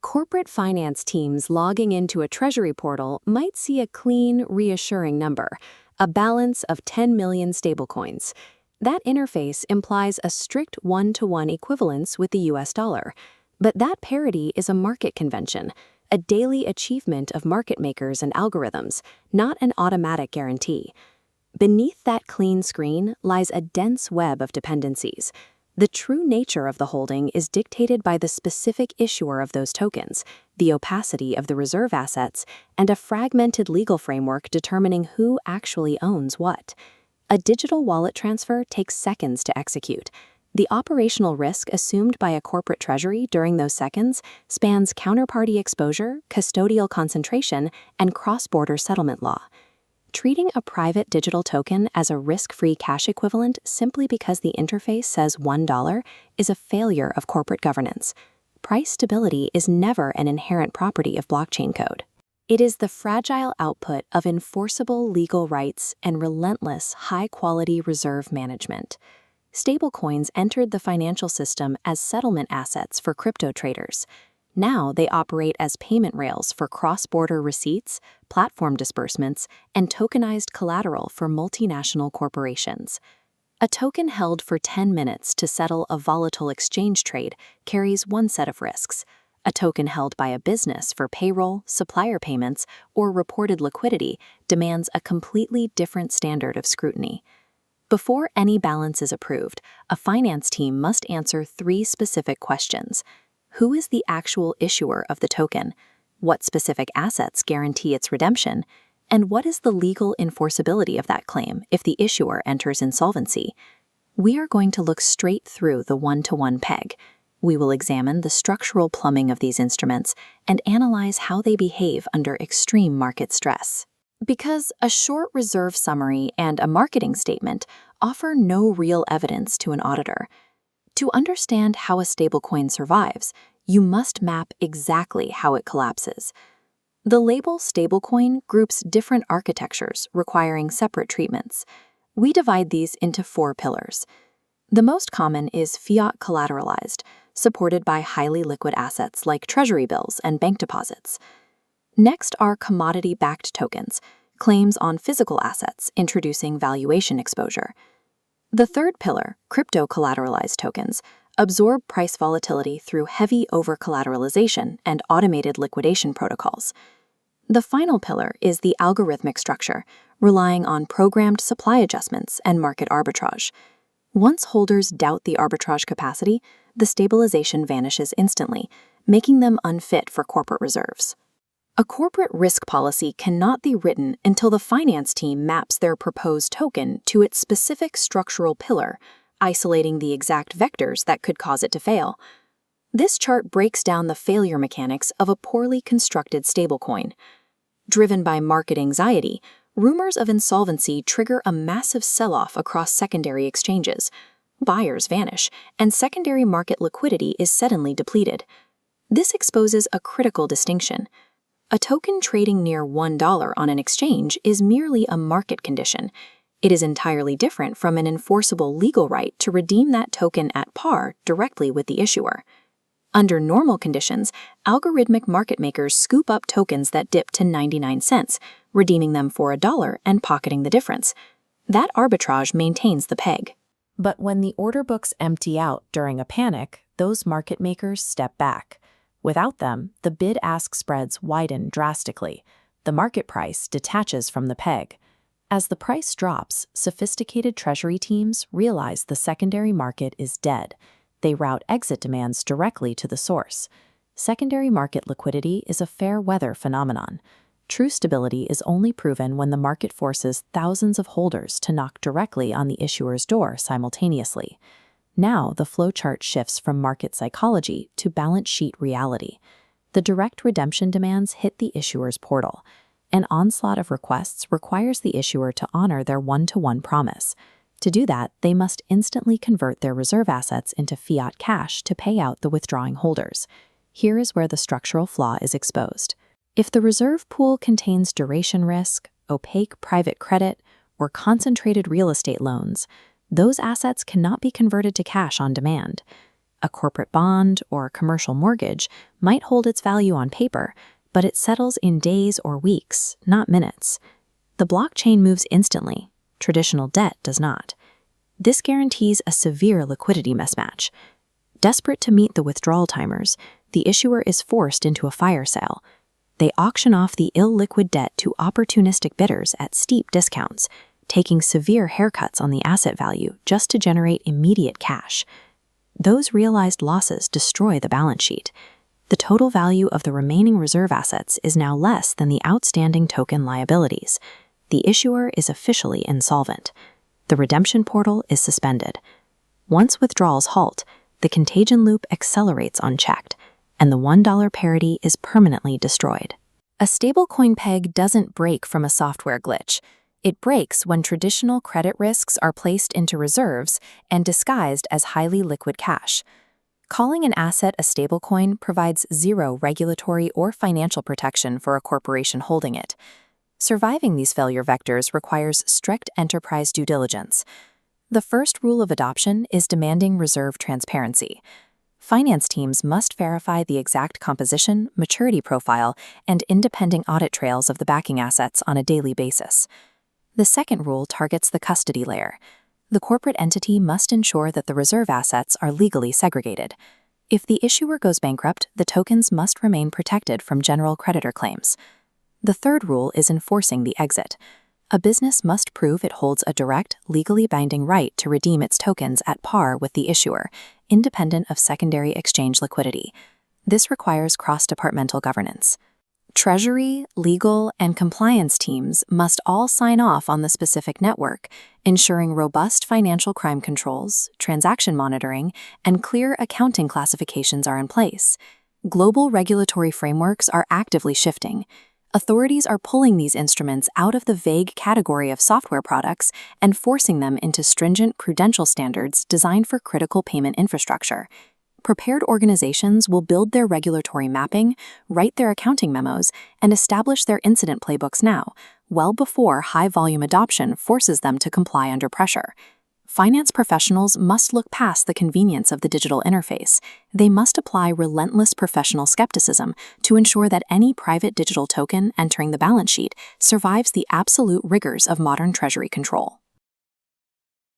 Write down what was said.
Corporate finance teams logging into a Treasury portal might see a clean, reassuring number, a balance of 10 million stablecoins. That interface implies a strict one-to-one equivalence with the US dollar. But that parity is a market convention, a daily achievement of market makers and algorithms, not an automatic guarantee. Beneath that clean screen lies a dense web of dependencies. The true nature of the holding is dictated by the specific issuer of those tokens, the opacity of the reserve assets, and a fragmented legal framework determining who actually owns what. A digital wallet transfer takes seconds to execute. The operational risk assumed by a corporate treasury during those seconds spans counterparty exposure, custodial concentration, and cross-border settlement law. Treating a private digital token as a risk-free cash equivalent simply because the interface says $1 is a failure of corporate governance. Price stability is never an inherent property of blockchain code. It is the fragile output of enforceable legal rights and relentless, high-quality reserve management. Stablecoins entered the financial system as settlement assets for crypto traders. Now they operate as payment rails for cross-border receipts, platform disbursements, and tokenized collateral for multinational corporations. A token held for 10 minutes to settle a volatile exchange trade carries one set of risks. A token held by a business for payroll, supplier payments, or reported liquidity demands a completely different standard of scrutiny. Before any balance is approved, a finance team must answer 3 specific questions. Who is the actual issuer of the token? What specific assets guarantee its redemption? And what is the legal enforceability of that claim if the issuer enters insolvency? We are going to look straight through the one-to-one peg. We will examine the structural plumbing of these instruments and analyze how they behave under extreme market stress. Because a short reserve summary and a marketing statement offer no real evidence to an auditor. To understand how a stablecoin survives, you must map exactly how it collapses. The label stablecoin groups different architectures requiring separate treatments. We divide these into 4 pillars. The most common is fiat collateralized, supported by highly liquid assets like Treasury bills and bank deposits. Next are commodity-backed tokens, claims on physical assets introducing valuation exposure. The third pillar, crypto-collateralized tokens, absorb price volatility through heavy over-collateralization and automated liquidation protocols. The final pillar is the algorithmic structure, relying on programmed supply adjustments and market arbitrage. Once holders doubt the arbitrage capacity, the stabilization vanishes instantly, making them unfit for corporate reserves. A corporate risk policy cannot be written until the finance team maps their proposed token to its specific structural pillar, isolating the exact vectors that could cause it to fail. This chart breaks down the failure mechanics of a poorly constructed stablecoin. Driven by market anxiety, rumors of insolvency trigger a massive sell-off across secondary exchanges. Buyers vanish, and secondary market liquidity is suddenly depleted. This exposes a critical distinction. A token trading near $1 on an exchange is merely a market condition. It is entirely different from an enforceable legal right to redeem that token at par directly with the issuer. Under normal conditions, algorithmic market makers scoop up tokens that dip to 99 cents, redeeming them for $1 and pocketing the difference. That arbitrage maintains the peg. But when the order books empty out during a panic, those market makers step back. Without them, the bid-ask spreads widen drastically. The market price detaches from the peg. As the price drops, sophisticated treasury teams realize the secondary market is dead. They route exit demands directly to the source. Secondary market liquidity is a fair-weather phenomenon. True stability is only proven when the market forces thousands of holders to knock directly on the issuer's door simultaneously. Now, the flowchart shifts from market psychology to balance sheet reality. The direct redemption demands hit the issuer's portal. An onslaught of requests requires the issuer to honor their one-to-one promise. To do that, they must instantly convert their reserve assets into fiat cash to pay out the withdrawing holders. Here is where the structural flaw is exposed. If the reserve pool contains duration risk, opaque private credit, or concentrated real estate loans, those assets cannot be converted to cash on demand. A corporate bond or commercial mortgage might hold its value on paper, but it settles in days or weeks, not minutes. The blockchain moves instantly. Traditional debt does not. This guarantees a severe liquidity mismatch. Desperate to meet the withdrawal timers, the issuer is forced into a fire sale. They auction off the illiquid debt to opportunistic bidders at steep discounts, taking severe haircuts on the asset value just to generate immediate cash. Those realized losses destroy the balance sheet. The total value of the remaining reserve assets is now less than the outstanding token liabilities. The issuer is officially insolvent. The redemption portal is suspended. Once withdrawals halt, the contagion loop accelerates unchecked, and the $1 parity is permanently destroyed. A stablecoin peg doesn't break from a software glitch. It breaks when traditional credit risks are placed into reserves and disguised as highly liquid cash. Calling an asset a stablecoin provides zero regulatory or financial protection for a corporation holding it. Surviving these failure vectors requires strict enterprise due diligence. The first rule of adoption is demanding reserve transparency. Finance teams must verify the exact composition, maturity profile, and independent audit trails of the backing assets on a daily basis. The second rule targets the custody layer. The corporate entity must ensure that the reserve assets are legally segregated. If the issuer goes bankrupt, the tokens must remain protected from general creditor claims. The third rule is enforcing the exit. A business must prove it holds a direct, legally binding right to redeem its tokens at par with the issuer, independent of secondary exchange liquidity. This requires cross-departmental governance. Treasury, legal, and compliance teams must all sign off on the specific network, ensuring robust financial crime controls, transaction monitoring, and clear accounting classifications are in place. Global regulatory frameworks are actively shifting. Authorities are pulling these instruments out of the vague category of software products and forcing them into stringent prudential standards designed for critical payment infrastructure. Prepared organizations will build their regulatory mapping, write their accounting memos, and establish their incident playbooks now, well before high-volume adoption forces them to comply under pressure. Finance professionals must look past the convenience of the digital interface. They must apply relentless professional skepticism to ensure that any private digital token entering the balance sheet survives the absolute rigors of modern treasury control.